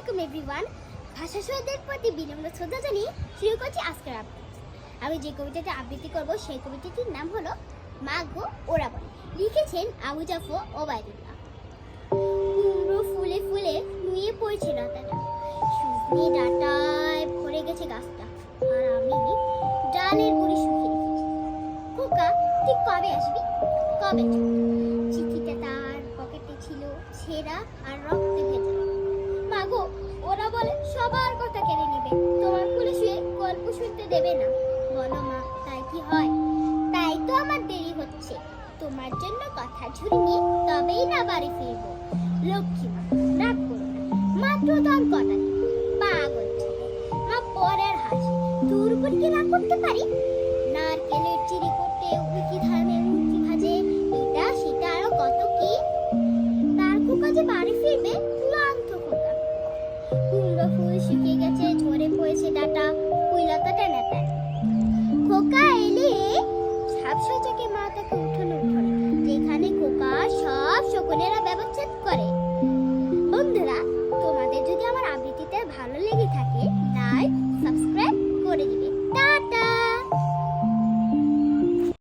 আসসালামু আলাইকুম এভরিওয়ান। ভাষা শহীদদের প্রতি বিনম্র শ্রদ্ধা জানিয়ে শুরু করছি আজকের আবৃত্তি। আমি যে কবিতাটি আবৃত্তি করব সেই কবিতাটির নাম হলো মা গো ওরা বলে। লিখেছেন আবু জাফর ওবায়দুল্লাহ। কুমড়ো ফুলে ফুলে নুয়ে পড়ছে লতাটা, সজনে ডাঁটায় ভরে গেছে গাছটা, আর আমি ডালের গুঁড়ি শুকিয়ে রেখেছি। খোকা ঠিক কবে আসবি, কবে যাবি? চিঠিটা তার পকেটে ছিল ছেঁড়া আর রক্তে ভেজা। মাগো ওরা বলে সবার কথা কেড়ে নেবে, তোমার কোলে শুয়ে গল্প শুনতে দেবে না। বলো মা, তাই কি হয়? তাই তো আমার দেরি হচ্ছে, তোমার জন্য কথা ঝুড়ি নিয়ে তবেই না বাড়ি ফিরবো। লক্ষ্মী মা, রাগ করো না, মাত্র দাম কটা দিন। পাগল ছেলে, মা পরের হাসি, দুর্বল কি রাগ করতে পারি? নারকেলের চিড়ি করতে উল্কি ধামে উল্কি ভাজে, এটা সেটা আরো কত কি। তার খোকা যে বাড়ি ফিরবে ক্লান্ত খোকা। কুমড়ো ফুল শুকিয়ে গেছে, ঝরে পড়েছে ডাঁটা,